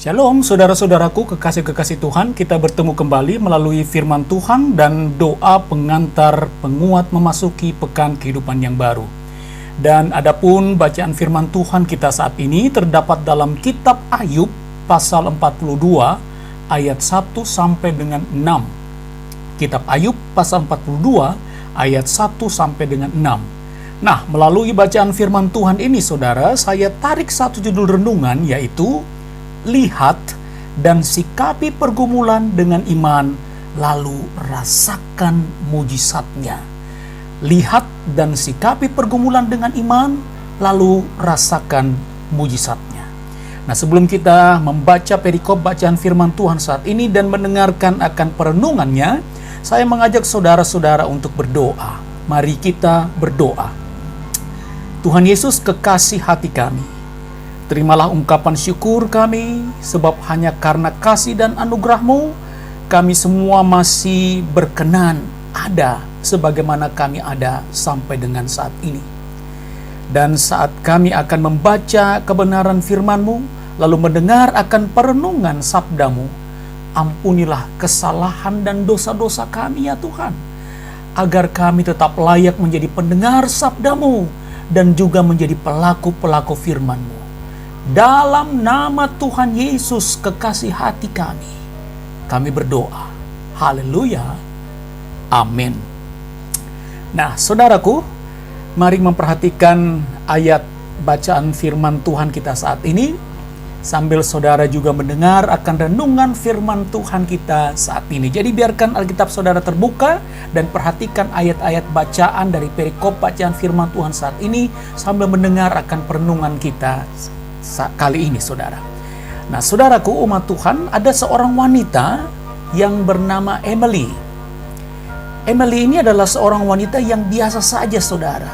Shalom saudara-saudaraku, kekasih-kekasih Tuhan. Kita bertemu kembali melalui firman Tuhan dan doa pengantar penguat memasuki pekan kehidupan yang baru. Dan adapun bacaan firman Tuhan kita saat ini terdapat dalam kitab Ayub pasal 42 ayat 1 sampai dengan 6. Kitab Ayub pasal 42 ayat 1 sampai dengan 6. Nah, melalui bacaan firman Tuhan ini saudara, saya tarik satu judul renungan, yaitu lihat dan sikapi pergumulan dengan iman, lalu rasakan mujizatnya. Lihat dan sikapi pergumulan dengan iman, lalu rasakan mujizatnya. Nah, sebelum kita membaca perikop bacaan firman Tuhan saat ini dan mendengarkan akan perenungannya, saya mengajak saudara-saudara untuk berdoa. Mari kita berdoa. Tuhan Yesus, kekasih hati kami, terimalah ungkapan syukur kami, sebab hanya karena kasih dan anugerah-Mu, kami semua masih berkenan ada sebagaimana kami ada sampai dengan saat ini. Dan saat kami akan membaca kebenaran firman-Mu, lalu mendengar akan perenungan sabda-Mu, ampunilah kesalahan dan dosa-dosa kami ya Tuhan, agar kami tetap layak menjadi pendengar sabda-Mu dan juga menjadi pelaku-pelaku firman-Mu. Dalam nama Tuhan Yesus, kekasih hati kami berdoa. Haleluya. Amin. Nah, saudaraku, mari memperhatikan ayat bacaan firman Tuhan kita saat ini, sambil saudara juga mendengar akan renungan firman Tuhan kita saat ini. Jadi biarkan Alkitab saudara terbuka dan perhatikan ayat-ayat bacaan dari perikop bacaan firman Tuhan saat ini, sambil mendengar akan perenungan kita kali ini, saudara. Nah, saudaraku, umat Tuhan, ada seorang wanita yang bernama Emily. Emily ini adalah seorang wanita yang biasa saja, saudara,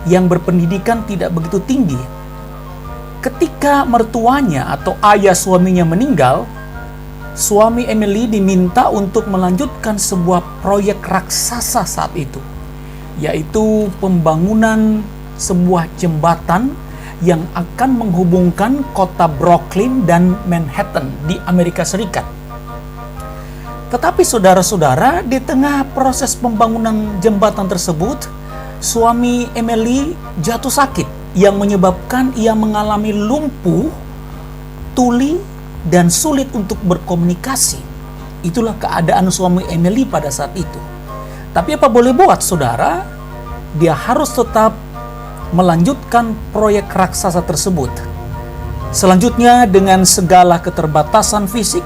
yang berpendidikan tidak begitu tinggi. Ketika mertuanya atau ayah suaminya meninggal, suami Emily diminta untuk melanjutkan sebuah proyek raksasa saat itu, yaitu pembangunan sebuah jembatan yang akan menghubungkan kota Brooklyn dan Manhattan di Amerika Serikat. Tetapi saudara-saudara, di tengah proses pembangunan jembatan tersebut, suami Emily jatuh sakit yang menyebabkan ia mengalami lumpuh, tuli, dan sulit untuk berkomunikasi. Itulah keadaan suami Emily pada saat itu. Tapi apa boleh buat, saudara? Dia harus tetap melanjutkan proyek raksasa tersebut. Selanjutnya, dengan segala keterbatasan fisik,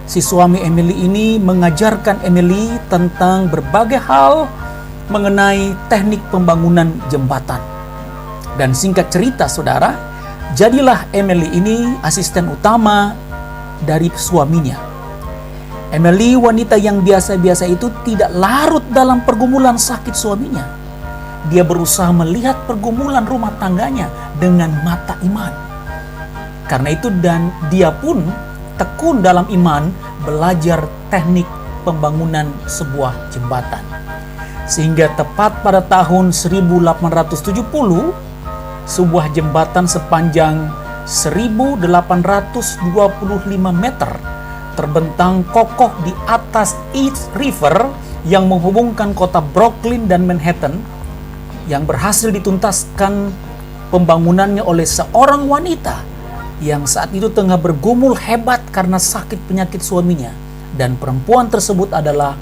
si suami Emily ini mengajarkan Emily tentang berbagai hal mengenai teknik pembangunan jembatan. Dan singkat cerita, saudara, jadilah Emily ini asisten utama dari suaminya. Emily, wanita yang biasa-biasa itu, tidak larut dalam pergumulan sakit suaminya. Dia berusaha melihat pergumulan rumah tangganya dengan mata iman. Karena itu, dan dia pun tekun dalam iman belajar teknik pembangunan sebuah jembatan. Sehingga tepat pada tahun 1870, sebuah jembatan sepanjang 1825 meter terbentang kokoh di atas East River yang menghubungkan kota Brooklyn dan Manhattan, yang berhasil dituntaskan pembangunannya oleh seorang wanita yang saat itu tengah bergumul hebat karena sakit penyakit suaminya. Dan perempuan tersebut adalah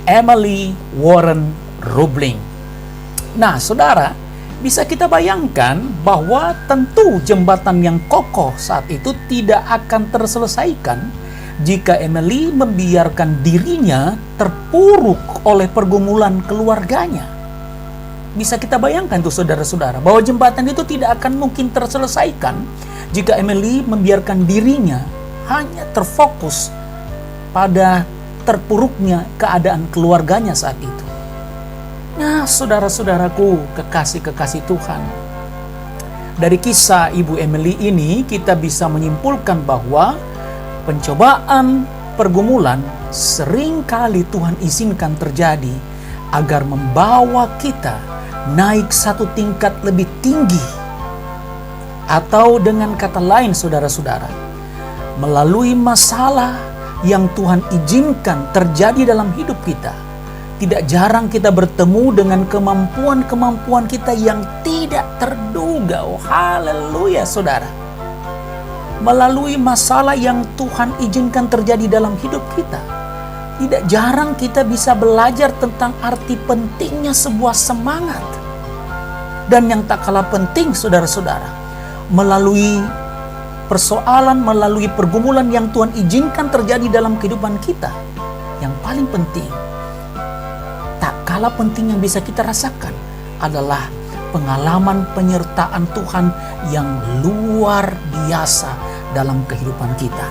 Emily Warren Roebling. Nah, saudara, bisa kita bayangkan bahwa tentu jembatan yang kokoh saat itu tidak akan terselesaikan jika Emily membiarkan dirinya terpuruk oleh pergumulan keluarganya. Bisa kita bayangkan tuh, saudara-saudara, bahwa jembatan itu tidak akan mungkin terselesaikan jika Emily membiarkan dirinya hanya terfokus pada terpuruknya keadaan keluarganya saat itu. Nah, saudara-saudaraku, kekasih-kekasih Tuhan, dari kisah Ibu Emily ini kita bisa menyimpulkan bahwa pencobaan, pergumulan seringkali Tuhan izinkan terjadi agar membawa kita naik satu tingkat lebih tinggi. Atau dengan kata lain, saudara-saudara, melalui masalah yang Tuhan izinkan terjadi dalam hidup kita. Tidak jarang kita bertemu dengan kemampuan-kemampuan kita yang tidak terduga. Oh, haleluya, saudara. Melalui masalah yang Tuhan izinkan terjadi dalam hidup kita, tidak jarang kita bisa belajar tentang arti pentingnya sebuah semangat. Dan yang tak kalah penting, saudara-saudara, melalui persoalan, melalui pergumulan yang Tuhan izinkan terjadi dalam kehidupan kita, yang paling penting, tak kalah penting yang bisa kita rasakan adalah pengalaman penyertaan Tuhan yang luar biasa dalam kehidupan kita.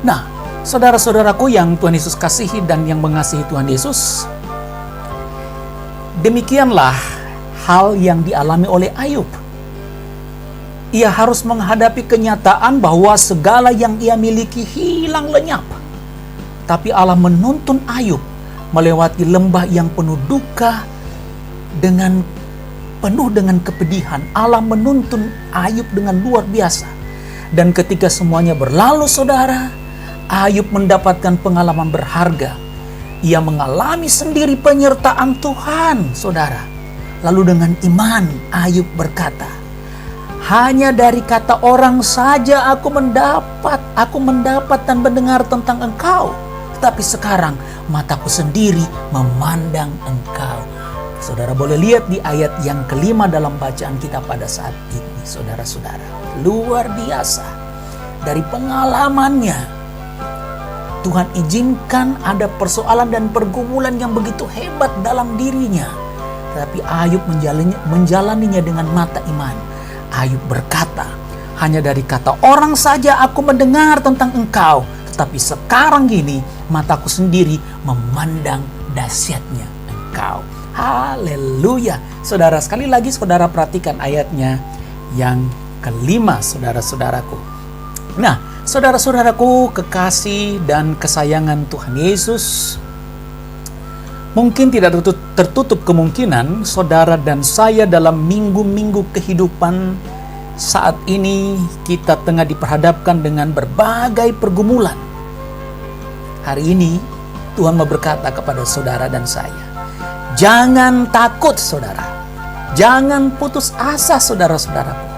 Nah, saudara-saudaraku yang Tuhan Yesus kasihi dan yang mengasihi Tuhan Yesus, demikianlah hal yang dialami oleh Ayub. Ia harus menghadapi kenyataan bahwa segala yang ia miliki hilang lenyap. Tapi Allah menuntun Ayub melewati lembah yang penuh duka penuh dengan kepedihan. Allah menuntun Ayub dengan luar biasa. Dan ketika semuanya berlalu, saudara, Ayub mendapatkan pengalaman berharga. Ia mengalami sendiri penyertaan Tuhan, saudara. Lalu dengan iman, Ayub berkata, hanya dari kata orang saja aku mendapat dan mendengar tentang Engkau. Tetapi sekarang mataku sendiri memandang Engkau. Saudara boleh lihat di ayat yang kelima dalam bacaan kita pada saat ini, saudara-saudara. Luar biasa. Dari pengalamannya, Tuhan izinkan ada persoalan dan pergumulan yang begitu hebat dalam dirinya. Tapi Ayub menjalaninya dengan mata iman. Ayub berkata, hanya dari kata orang saja aku mendengar tentang Engkau. Tetapi sekarang gini, mataku sendiri memandang dahsyatnya Engkau. Haleluya. Saudara, sekali lagi saudara perhatikan ayatnya yang kelima, saudara-saudaraku. Nah, saudara-saudaraku kekasih dan kesayangan Tuhan Yesus, mungkin tidak tertutup kemungkinan saudara dan saya dalam minggu-minggu kehidupan saat ini kita tengah diperhadapkan dengan berbagai pergumulan. Hari ini Tuhan mau berkata kepada saudara dan saya, jangan takut saudara, jangan putus asa saudara-saudaraku.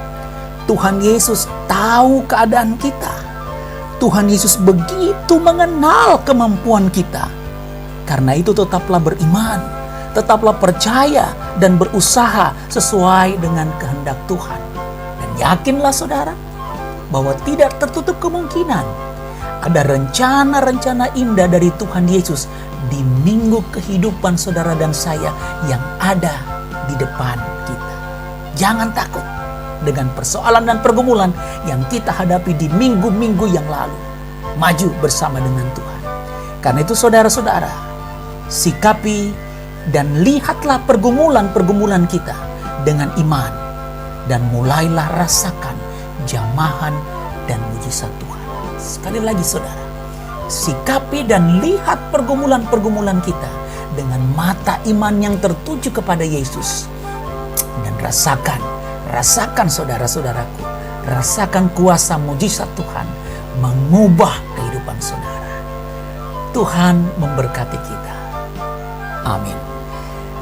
Tuhan Yesus tahu keadaan kita. Tuhan Yesus begitu mengenal kemampuan kita. Karena itu tetaplah beriman, tetaplah percaya dan berusaha sesuai dengan kehendak Tuhan. Dan yakinlah saudara, bahwa tidak tertutup kemungkinan ada rencana-rencana indah dari Tuhan Yesus di minggu kehidupan saudara dan saya yang ada di depan kita. Jangan takut dengan persoalan dan pergumulan yang kita hadapi di minggu-minggu yang lalu. Maju bersama dengan Tuhan. Karena itu saudara-saudara, sikapi dan lihatlah pergumulan-pergumulan kita dengan iman. Dan mulailah rasakan jamahan dan mujizat Tuhan. Sekali lagi saudara, sikapi dan lihat pergumulan-pergumulan kita dengan mata iman yang tertuju kepada Yesus. Dan rasakan saudara-saudaraku, rasakan kuasa mujizat Tuhan mengubah kehidupan saudara. Tuhan memberkati kita. Amin.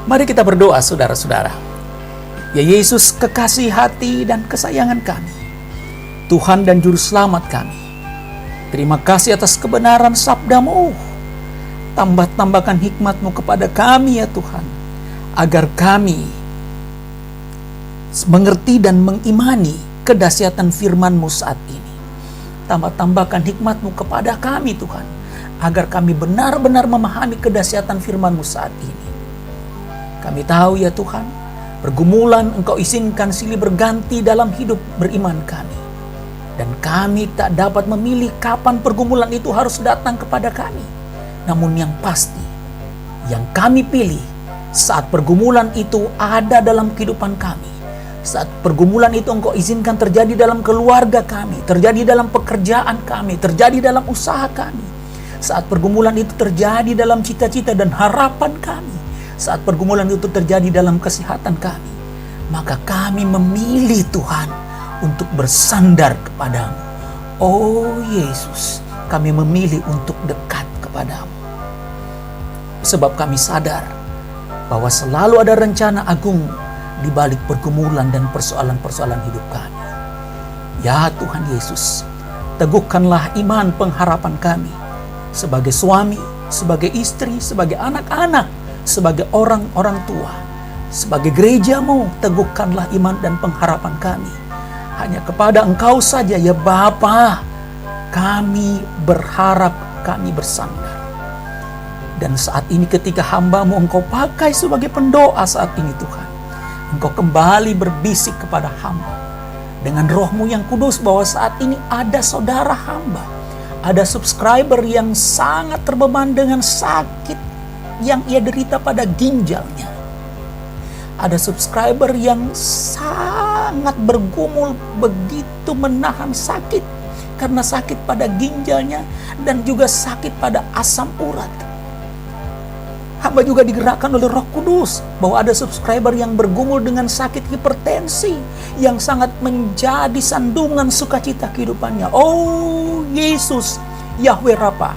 Mari kita berdoa saudara-saudara. Ya Yesus, kekasih hati dan kesayangan kami, Tuhan dan Juru Selamat kami, terima kasih atas kebenaran sabda-Mu. Tambahkan hikmat-Mu kepada kami ya Tuhan, agar kami mengerti dan mengimani kedahsyatan firman-Mu saat ini. Tambahkan hikmat-Mu kepada kami Tuhan, agar kami benar-benar memahami kedahsyatan firman-Mu saat ini. Kami tahu ya Tuhan, pergumulan Engkau izinkan silih berganti dalam hidup beriman kami. Dan kami tak dapat memilih kapan pergumulan itu harus datang kepada kami. Namun yang pasti, yang kami pilih saat pergumulan itu ada dalam kehidupan kami, saat pergumulan itu Engkau izinkan terjadi dalam keluarga kami, terjadi dalam pekerjaan kami, terjadi dalam usaha kami, saat pergumulan itu terjadi dalam cita-cita dan harapan kami, saat pergumulan itu terjadi dalam kesehatan kami, maka kami memilih Tuhan untuk bersandar kepadamu, Oh Yesus, kami memilih untuk dekat kepadamu. Sebab kami sadar bahwa selalu ada rencana agung di balik pergumulan dan persoalan-persoalan hidup kami. Ya Tuhan Yesus, teguhkanlah iman pengharapan kami sebagai suami, sebagai istri, sebagai anak-anak, sebagai orang-orang tua, sebagai gereja-Mu. Teguhkanlah iman dan pengharapan kami. Hanya kepada Engkau saja ya Bapa, kami berharap, kami bersandar. Dan saat ini ketika hamba-Mu Engkau pakai sebagai pendoa saat ini Tuhan, Engkau kembali berbisik kepada hamba dengan Roh-Mu yang kudus bahwa saat ini ada saudara hamba, ada subscriber yang sangat terbeban dengan sakit yang ia derita pada ginjalnya. Ada subscriber yang sangat bergumul begitu menahan sakit karena sakit pada ginjalnya dan juga sakit pada asam urat. Hamba juga digerakkan oleh Roh Kudus bahwa ada subscriber yang bergumul dengan sakit hipertensi yang sangat menjadi sandungan sukacita kehidupannya. Oh Yesus, Yahweh Rafa,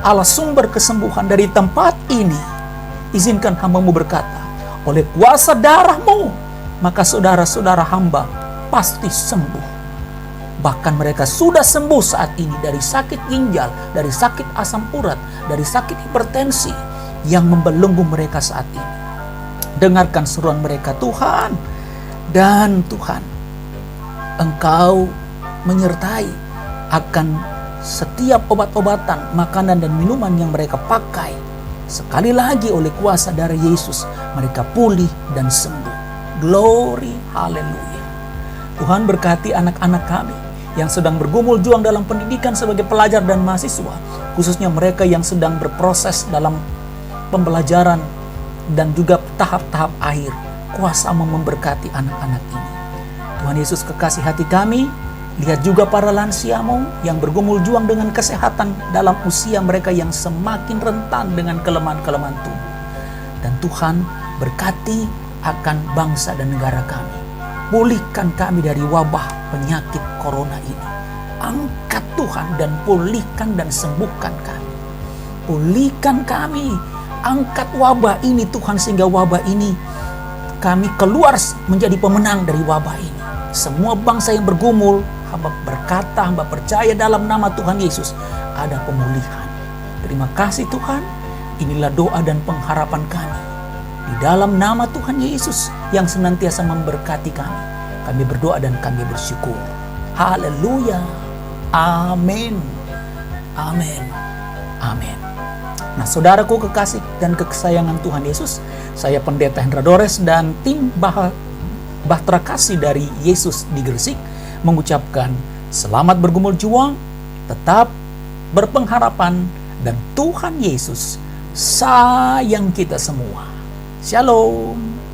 Allah sumber kesembuhan, dari tempat ini izinkan hamba-Mu berkata, oleh kuasa darah-Mu maka saudara-saudara hamba pasti sembuh. Bahkan mereka sudah sembuh saat ini dari sakit ginjal, dari sakit asam urat, dari sakit hipertensi yang membelenggu mereka saat ini. Dengarkan seruan mereka Tuhan. Dan Tuhan, Engkau menyertai akan setiap obat-obatan, makanan dan minuman yang mereka pakai. Sekali lagi oleh kuasa darah Yesus mereka pulih dan sembuh. Glory, haleluya. Tuhan berkati anak-anak kami yang sedang bergumul juang dalam pendidikan sebagai pelajar dan mahasiswa, khususnya mereka yang sedang berproses dalam pembelajaran dan juga tahap-tahap akhir. Kuasa-Mu memberkati anak-anak ini. Tuhan Yesus, kekasih hati kami, lihat juga para lansia-Mu yang bergumul juang dengan kesehatan dalam usia mereka yang semakin rentan dengan kelemahan-kelemahan tubuh. Dan Tuhan berkati akan bangsa dan negara kami. Pulihkan kami dari wabah penyakit corona ini. Angkat Tuhan dan pulihkan dan sembuhkan kami. Pulihkan kami. Angkat wabah ini Tuhan, sehingga wabah ini kami keluar menjadi pemenang dari wabah ini. Semua bangsa yang bergumul, hamba berkata, hamba percaya dalam nama Tuhan Yesus ada pemulihan. Terima kasih Tuhan, inilah doa dan pengharapan kami. Di dalam nama Tuhan Yesus yang senantiasa memberkati kami. Kami berdoa dan kami bersyukur. Haleluya. Amin. Amin. Amin. Nah, saudaraku kekasih dan kesayangan Tuhan Yesus, saya Pendeta Hendra Dores dan tim Bahtera Kasih dari Yesus di Gresik mengucapkan selamat bergumul juang, tetap berpengharapan, dan Tuhan Yesus sayang kita semua. Shalom.